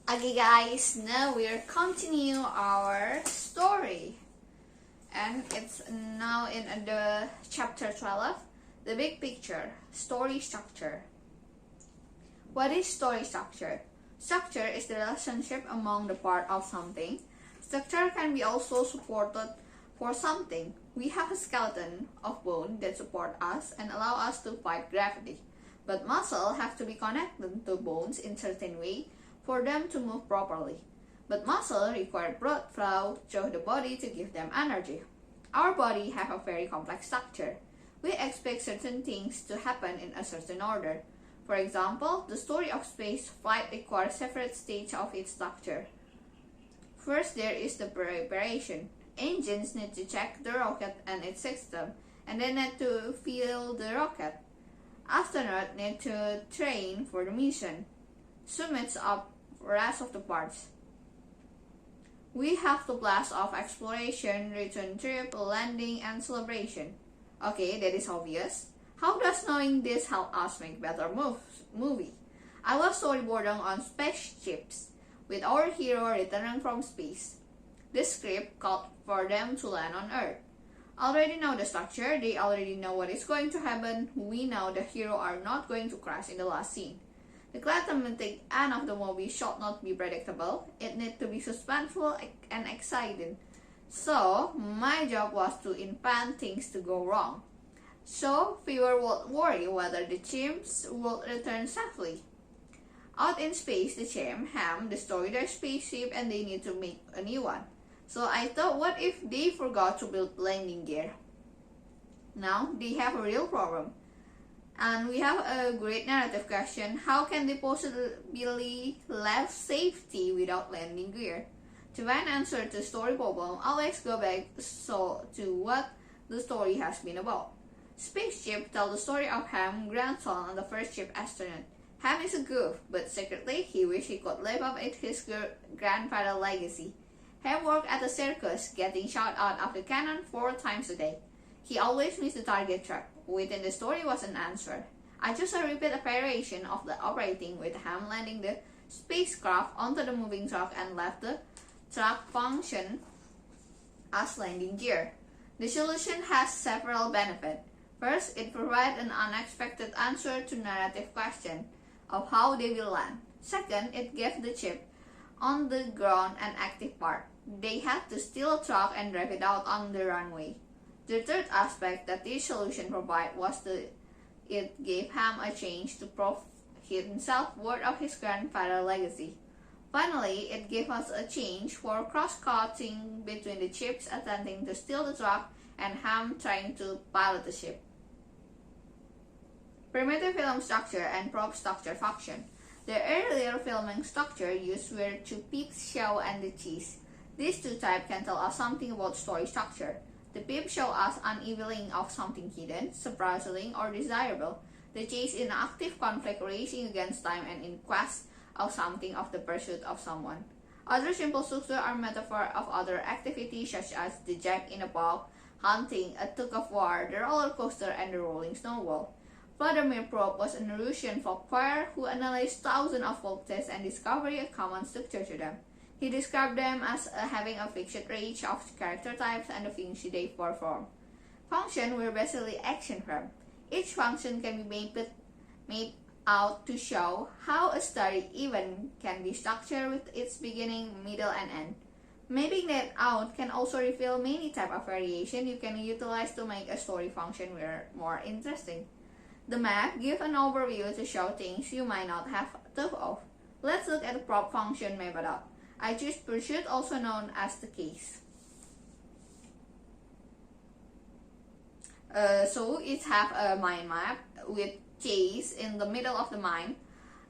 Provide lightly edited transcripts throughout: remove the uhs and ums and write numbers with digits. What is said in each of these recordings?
Okay guys, now we'll continue our story. And it's now in the chapter 12, the big picture, story structure. What is story structure? Structure is the relationship among the part of something. Structure can be also supported for something. We have a skeleton of bone that support us and allow us to fight gravity. But muscle have to be connected to bones in certain way for them to move properly. But muscle require blood flow through the body to give them energy. Our body have a very complex structure. We expect certain things to happen in a certain order. For example, the story of space flight requires separate stages of its structure. First, there is the preparation. Engines need to check the rocket and its system, and then need to fuel the rocket. Astronauts need to train for the mission. Summits up rest of the parts. We have the blast of exploration, return trip, landing, and celebration. Okay, that is obvious. How does knowing this help us make better movie? I was storyboarding on spaceships, with our hero returning from space. The script called for them to land on Earth. Already know the structure, they already know what is going to happen. We know the hero are not going to crash in the last scene. The climatic end of the movie should not be predictable. It needs to be suspenseful and exciting. So, my job was to invent things to go wrong. So, viewer would worry whether the chimps would return safely. Out in space, the chimp ham destroyed their spaceship and they need to make a new one. So I thought, what if they forgot to build landing gear? Now, they have a real problem. And we have a great narrative question. How can they possibly have safety without landing gear? To find answer to story problem, always go back to what the story has been about. Spaceship tell the story of Ham, grandson of the first ship astronaut. Ham is a goof, but secretly he wished he could live up his grandfather's legacy. Ham worked at a circus, getting shot out of the cannon 4 times a day. He always missed the target track. Within the story was an answer. I just repeat a variation of the operating with Ham landing the spacecraft onto the moving truck and left the truck function as landing gear. The solution has several benefits. First, it provides an unexpected answer to narrative question of how they will land. Second, it gives the chip on the ground an active part. They had to steal a truck and drive it out on the runway. The third aspect that this solution provided was that it gave Ham a chance to prove himself worthy of his grandfather's legacy. Finally, it gave us a chance for cross-cutting between the chips attempting to steal the truck and Ham trying to pilot the ship. Primitive film structure and prop structure function. The earlier filming structure used were two peep show and the cheese. These two types can tell us something about story structure. The peep show us unveiling of something hidden, surprising, or desirable. The chase in active conflict racing against time and in quest of something of the pursuit of someone. Other simple structures are metaphor of other activities such as the jack in a box, hunting, a tug of war, the roller coaster, and the rolling snowball. Vladimir Propp was an Russian folk poet who analyzed thousands of folk texts and discovered a common structure to them. He described them as having a fixed range of character types and the things they perform. Functions were basically action verbs. Each function can be made out to show how a story event can be structured with its beginning, middle, and end. Mapping that out can also reveal many types of variation you can utilize to make a story function more interesting. The map gives an overview to show things you might not have thought of. Let's look at the prop function mapped out. I choose pursuit, also known as the case. So it have a mind map with chase in the middle of the mind,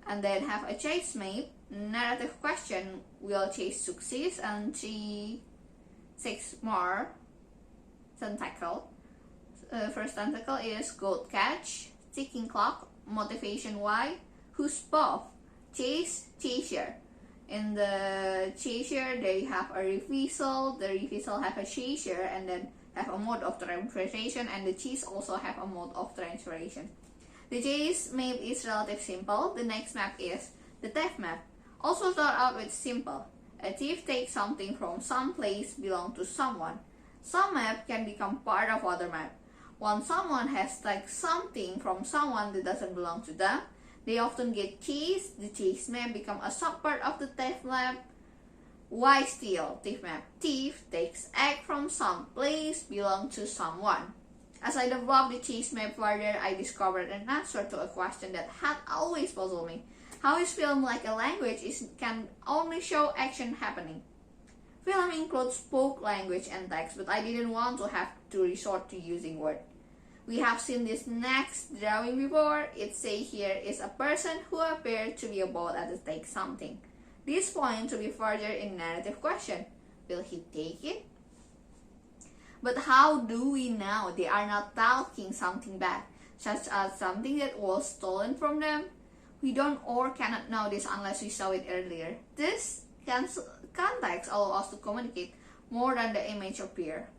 and then have a chase map. Narrative question: will chase succeed? And 6 more tentacle. First tentacle is gold catch, ticking clock, motivation why, who's both, chase, chaser. In the chaser, they have a reversal. The reversal have a chaser and then have a mode of transformation, and the chase also have a mode of transformation. The chase map is relatively simple. The next map is the theft map. Also start out with simple. A thief takes something from some place belong to someone. Some map can become part of other map. When someone has taken something from someone that doesn't belong to them, they often get chased. The chase map become a subpart of the thief map. Why steal? Thief map. Thief takes egg from some place belong to someone. As I developed the chase map further, I discovered an answer to a question that had always puzzled me. How is film like a language can only show action happening? Film includes spoke language and text, but I didn't want to have to resort to using words. We have seen this next drawing before. It says here is a person who appeared to be about to take something. This point to be further in narrative question. Will he take it? But how do we know they are not talking something bad, such as something that was stolen from them? We don't or cannot know this unless we saw it earlier. This context allows us to communicate more than the image appear.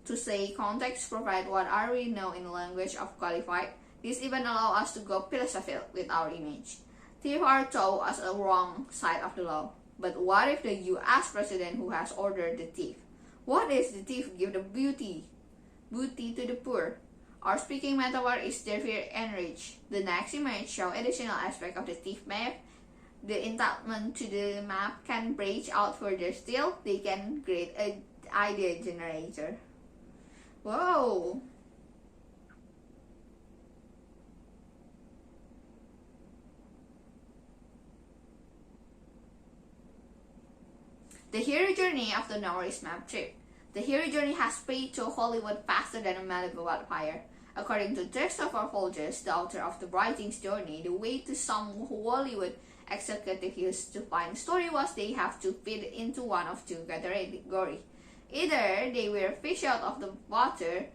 To say context provide what are we know in language of qualified. This even allow us to go philosophical with our image. Thieves are told as a wrong side of the law. But what if the US president who has ordered the thief? What if the thief give the booty to the poor? Our speaking metaphor is therefore enriched. The next image shows additional aspect of the thief map. The entitlement to the map can branch out further still. They can create an idea generator. Whoa! The hero journey of the Norris map trip. The hero journey has spread to Hollywood faster than a Malibu wildfire. According to Christopher Folgers, the author of The Writing's Journey, the way to some Hollywood executive used to find story was they have to fit into one of two categories. Either they were fish out of the water,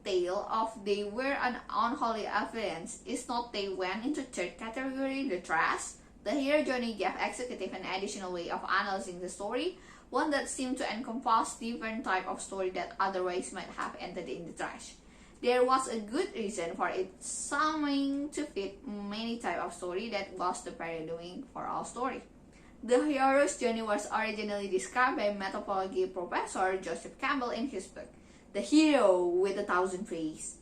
tale of they were an unholy evidence. Is not they went into third category, the trash. The hero journey gave executive an additional way of analyzing the story, one that seemed to encompass different type of story that otherwise might have entered in the trash. There was a good reason for it seeming to fit many type of story that was the paradigm for all story. The hero's journey was originally described by methodology professor Joseph Campbell in his book, The Hero with a Thousand Faces,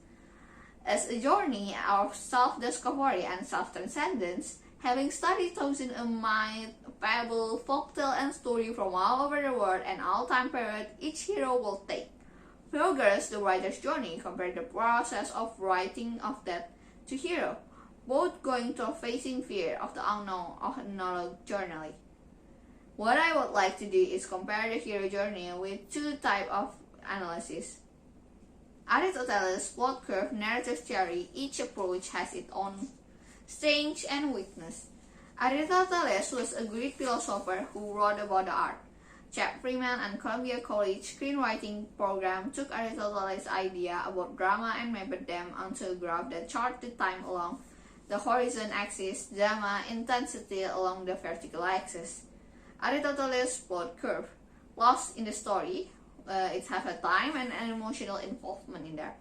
as a journey of self-discovery and self-transcendence. Having studied thousands of myth, fable, folktale, and story from all over the world and all time period, each hero will take. Folgers, the writer's journey, compared the process of writing of that to hero, both going to facing fear of the unknown of another journey. What I would like to do is compare the hero journey with two types of analysis. Aristoteles' plot curve narrative theory. Each approach has its own strength and weakness. Aristoteles was a Greek philosopher who wrote about the art. Chap Freeman and Columbia College screenwriting program took Aristoteles' idea about drama and mapped them onto a graph that charted time along the horizon axis, drama intensity along the vertical axis. Aristoteles' plot curve. Lost in the story, it has a time and an emotional involvement in there.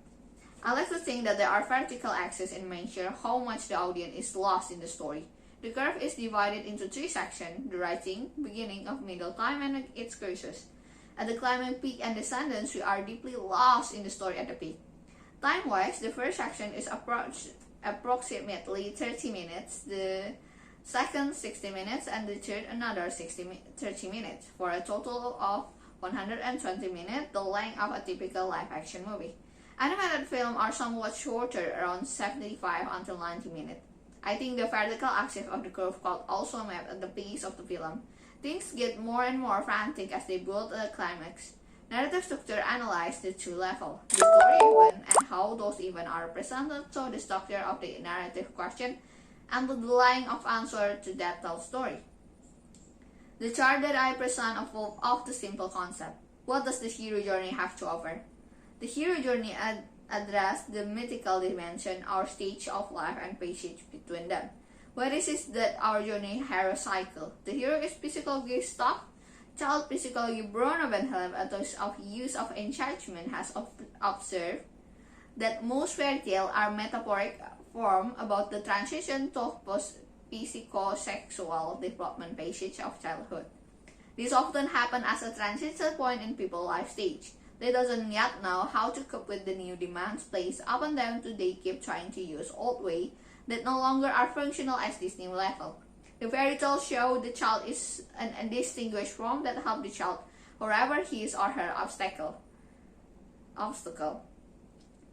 I like to think that there are vertical axes and measure how much the audience is lost in the story. The curve is divided into three sections: the writing, beginning of middle time, and its curses. At the climbing peak and descendants, we are deeply lost in the story at the peak. Time-wise, the first section is approximately 30 minutes, the second 60 minutes, and the third another 30 minutes, for a total of 120 minutes, the length of a typical live-action movie. Animated films are somewhat shorter, around 75 until 90 minutes. I think the vertical axis of the curve could also map at the pace of the film. Things get more and more frantic as they build a climax. Narrative structure analyzes the two levels, the story event and how those events are presented, so the structure of the narrative question and the line of answer to that tell story. The chart that I present evolves off the simple concept. What does the hero journey have to offer? The hero journey addresses the mythical dimension, our stage of life and passage between them. What is it that our journey hero cycle? The hero is psychology stuff. Child psychology Bruno Van Helm, a dose of use of enchantment, has observed that most fairy tales are metaphoric form about the transition to psychosexual development passage of childhood. This often happens as a transition point in people's life stage. They doesn't yet know how to cope with the new demands placed upon them, so they keep trying to use old ways that no longer are functional at this new level. The fairy tale show the child is an undistinguished from that help the child wherever his or her obstacle.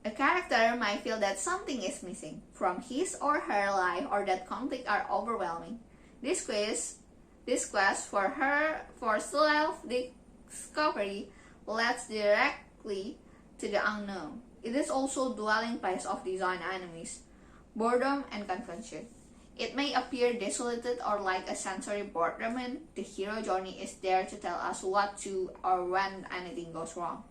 A character might feel that something is missing from his or her life, or that conflict are overwhelming. This quest for self-discovery leads directly to the unknown. It is also dwelling place of design enemies, boredom and confusion. It may appear desolated or like a sensory boredom. The hero journey is there to tell us what to or when anything goes wrong.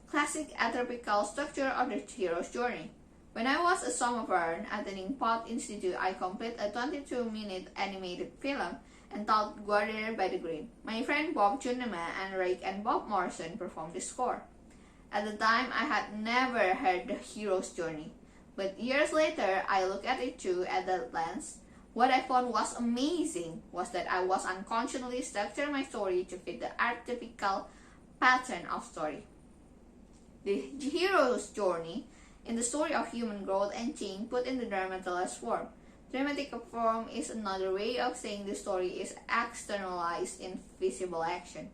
Classic atypical structure of the hero's journey. When I was a sophomore attending Pot Institute, I completed a 22-minute animated film entitled Guardian by the Green. My friend Bob Junema and Rick and Bob Morrison performed the score. At the time, I had never heard the hero's journey. But years later, I looked at it through that lens. What I found was amazing was that I was unconsciously structuring my story to fit the archetypical pattern of story. The hero's journey in the story of human growth and change put in the dramatized form. Dramatic form is another way of saying the story is externalized in visible action.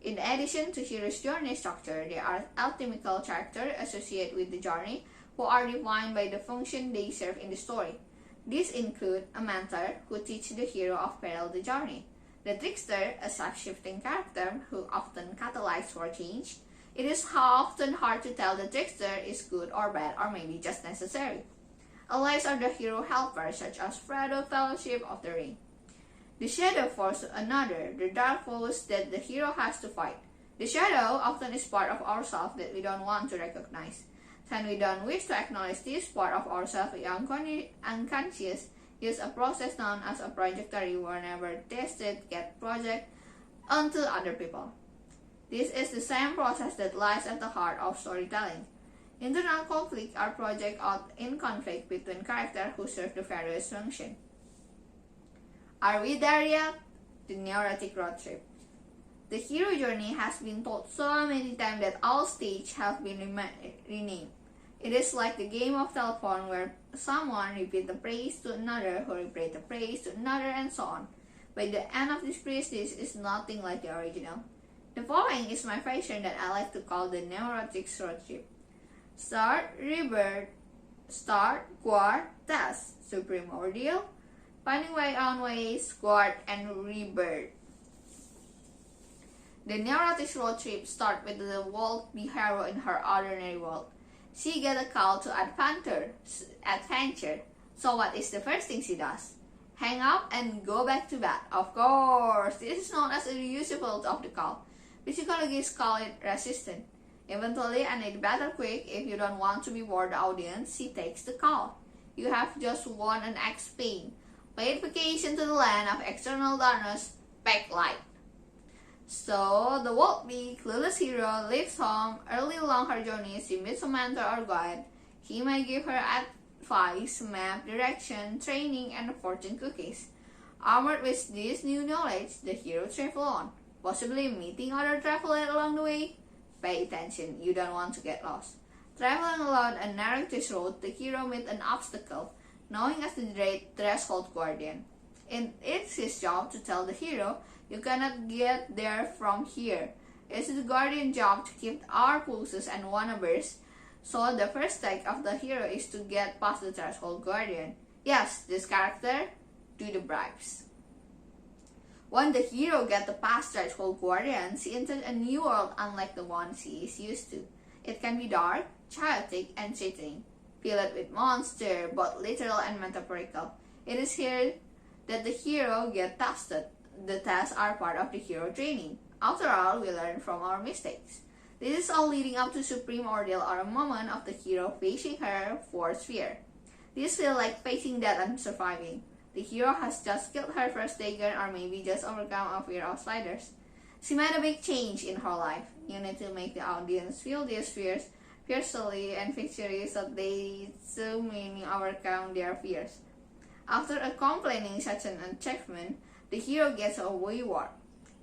In addition to hero's journey structure, there are alchemical characters associated with the journey who are defined by the function they serve in the story. These include a mentor who teaches the hero of peril the journey, the trickster, a shape-shifting character who often catalyzes for change. It is often hard to tell the trickster is good or bad or maybe just necessary. Allies are the hero helpers such as Frodo, Fellowship of the Ring. The shadow force another, the dark force that the hero has to fight. The shadow often is part of ourselves that we don't want to recognize. When we don't wish to acknowledge this part of ourselves, we unconscious use a process known as a projectory whenever tested get project onto other people. This is the same process that lies at the heart of storytelling. Internal conflict are projected out in conflict between characters who serve the various functions. Are we there yet? The neurotic road trip. The hero journey has been told so many times that all stages have been renamed. It is like the game of telephone where someone repeats the praise to another, who repeats the praise to another, and so on. By the end of this praise, this is nothing like the original. The following is my version that I like to call the neurotic road trip. Start, rebirth, start, guard, test, supreme ordeal, finding way on ways, guard, and rebirth. The neurotic road trip starts with the would-be hero in her ordinary world. She gets a call to adventure. So what is the first thing she does? Hang up and go back to bed. Of course, this is known as the reusability of the call. Psychologists call it resistance. Eventually, and it better quick, if you don't want to be bored the audience, she takes the call. You have just won an X-Pain. Paid vacation to the land of external darkness, backlight. So, the would-be clueless hero leaves home. Early along her journey, she meets a mentor or guide. He may give her advice, map, direction, training, and fortune cookies. Armored with this new knowledge, the hero travels on, possibly meeting other travelers along the way. Pay attention, you don't want to get lost. Traveling along a narrow road, the hero meets an obstacle, known as the Great Threshold Guardian. It's his job to tell the hero, you cannot get there from here. It's the Guardian's job to keep our pulses and wannabers. So the first step of the hero is to get past the Threshold Guardian. Yes, this character do the bribes. When the hero gets past Threshold Guardian, she enters a new world unlike the one she is used to. It can be dark, chaotic, and threatening, filled with monsters, both literal and metaphorical. It is here that the hero gets tested. The tests are part of the hero training. After all, we learn from our mistakes. This is all leading up to Supreme Ordeal, or a moment of the hero facing her worst fear. This feels like facing death and surviving. The hero has just killed her first dragon, or maybe just overcome a fear of sliders. She made a big change in her life. You need to make the audience feel these fears fiercely and victorious so they so many overcome their fears. After accomplishing such an achievement, the hero gets a reward.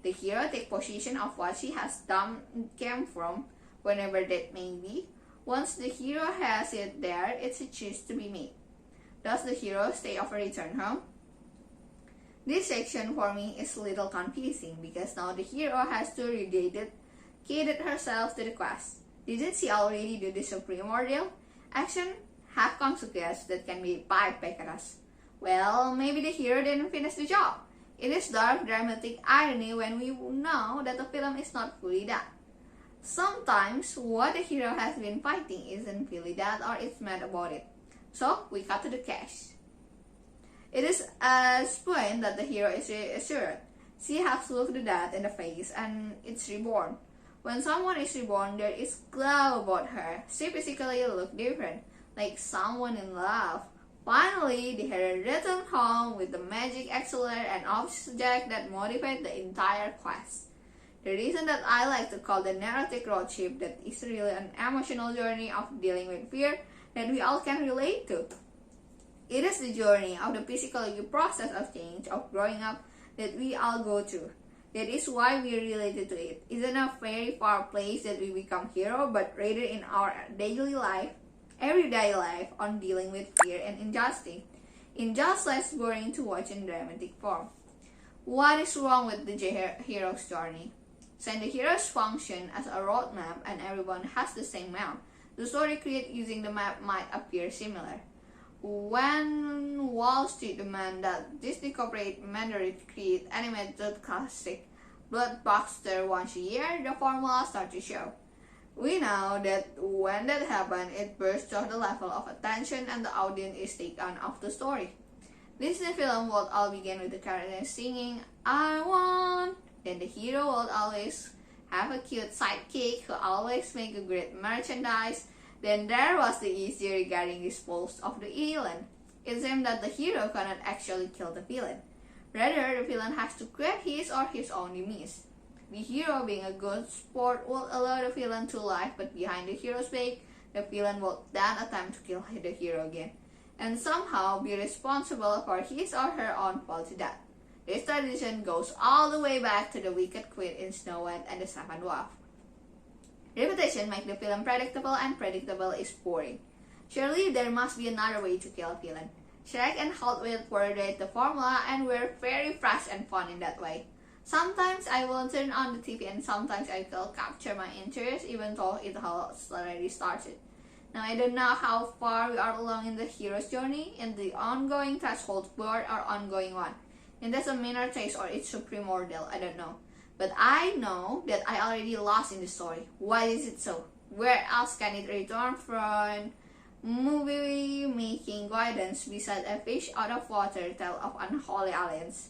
The hero takes possession of what she has done came from, whenever that may be. Once the hero has it there, it's a choice to be made. Does the hero stay or return home? This section for me is a little confusing because now the hero has to dedicate herself to the quest. Didn't she already do the supreme ordeal? Action have consequences that can be piped back at us. Well, maybe the hero didn't finish the job. It is dark dramatic irony when we know that the film is not fully done. Sometimes what the hero has been fighting isn't fully done or it's mad about it. So we cut to the cash. It is a point that the hero is reassured. She has looked the death in the face and it's reborn. When someone is reborn, there is glow about her. She physically looks different, like someone in love. Finally, the hero returned home with the magic accelerator and object that motivate the entire quest. The reason that I like to call the narrative road trip that is really an emotional journey of dealing with fear that we all can relate to. It is the journey of the physical process of change, of growing up, that we all go through. That is why we related to it. Isn't a very far place that we become hero, but rather in our daily life, everyday life, on dealing with fear and injustice. In just less boring to watch in dramatic form. What is wrong with the hero's journey? Since the heroes function as a roadmap and everyone has the same map, the story created using the map might appear similar. When Wall Street demanded that Disney corporate mandate create animated classic blockbuster once a year, the formula started to show. We know that when that happened, it bursts to the level of attention and the audience is taken off the story. Disney film would all begin with the characters singing, "I want." Then the hero would always have a cute sidekick who always make a great merchandise. Then there was the issue regarding the spoils of the villain. It seemed that the hero cannot actually kill the villain. Rather, the villain has to create his or his own demise. The hero, being a good sport, will allow the villain to live, but behind the hero's back, the villain will then attempt to kill the hero again, and somehow be responsible for his or her own fall to death. This tradition goes all the way back to the Wicked Queen in Snow White and the Seven Dwarfs. Repetition makes the film predictable, and predictable is boring. Surely there must be another way to kill a villain. Shrek and Hot Wheels validated the formula and were very fresh and fun in that way. Sometimes I will turn on the TV and sometimes I will capture my interest even though it has already started. Now I don't know how far we are along in the hero's journey, in the ongoing threshold board or ongoing one. And that's a minor taste or it's primordial, I don't know. But I know that I already lost in the story. Why is it so? Where else can it return from movie making guidance besides a fish out of water tale of unholy alliance?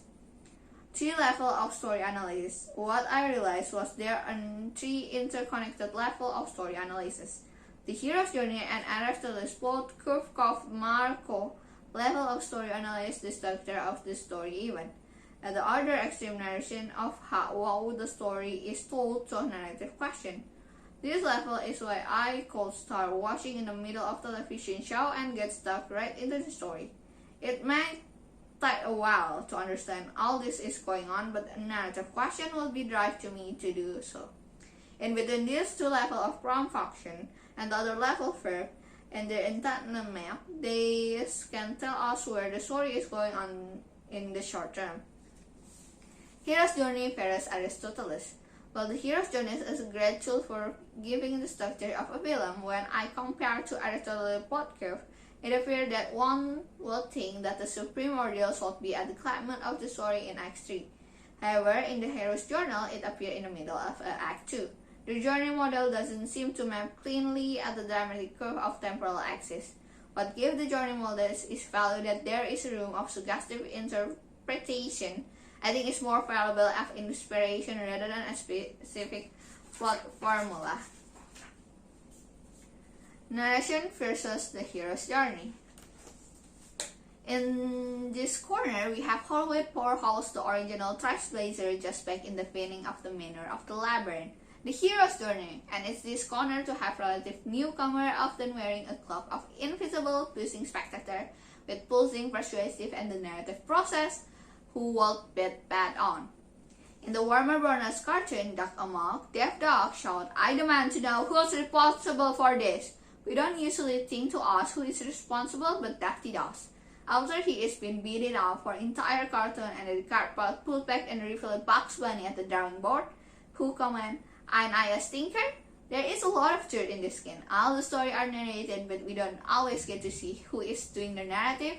3 levels of story analysis. What I realized was there are 3 interconnected levels of story analysis. The hero's journey and Aristotle's both Kurkov Marco level of story analysis the structure of the story even. At the other extreme narration of how the story is told to a narrative question. This level is why I could start watching in the middle of television show and get stuck right into the story. It may take a while to understand all this is going on, but a narrative question will be drive to me to do so. In between these 2 levels of prompt function and the other level verb and their intent map, they can tell us where the story is going on in the short term. Hero's journey favors Aristotle. While the hero's journey is a great tool for giving the structure of a film, when I compare to Aristotle's plot curve, it appears that one would think that the supreme ordeal should be at the climax of the story in Act 3. However, in the hero's journal, it appears in the middle of Act 2. The journey model doesn't seem to map cleanly at the dramatic curve of temporal axis. What gives the journey model is value that there is room of suggestive interpretation. I think it's more valuable as inspiration rather than a specific plot formula. Narration versus the hero's journey. In this corner, we have Howard Porhouse, the original trailblazer, just back in the beginning of the manor of the labyrinth. The hero's journey, and it's this corner to have relative newcomer often wearing a cloak of invisible pushing spectator with pulsing, persuasive, and the narrative process, who walked bit bad on. In the Warner Bros. Cartoon Duck Amok, Deaf Dog shouted, "I demand to know who's responsible for this." We don't usually think to ask who is responsible, but Ducky does. After he is been beaten up for entire cartoon and the cardboard pulled back and revealed Bugs Bunny at the drawing board, who comment, "Ain't I a stinker?" There is a lot of truth in this skin. All the stories are narrated, but we don't always get to see who is doing the narrative,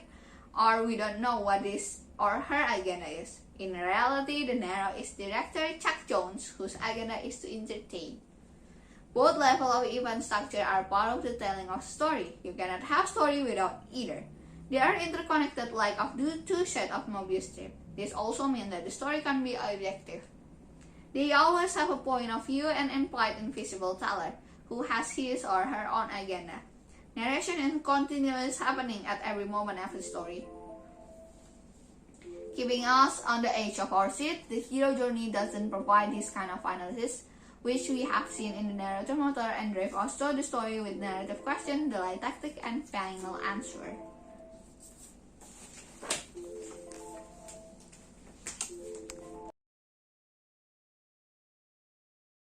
or we don't know what his or her agenda is. In reality, the narrator is director Chuck Jones, whose agenda is to entertain. Both levels of event structure are part of the telling of story. You cannot have story without either. They are interconnected like of two sets of Mobius strip. This also means that the story can be objective. They always have a point of view and implied invisible teller, who has his or her own agenda. Narration is continuous happening at every moment of the story. Keeping us on the edge of our seat, the hero journey doesn't provide this kind of analysis, which we have seen in the narrator motor and drive us through the story with narrative question, delay tactic, and final answer.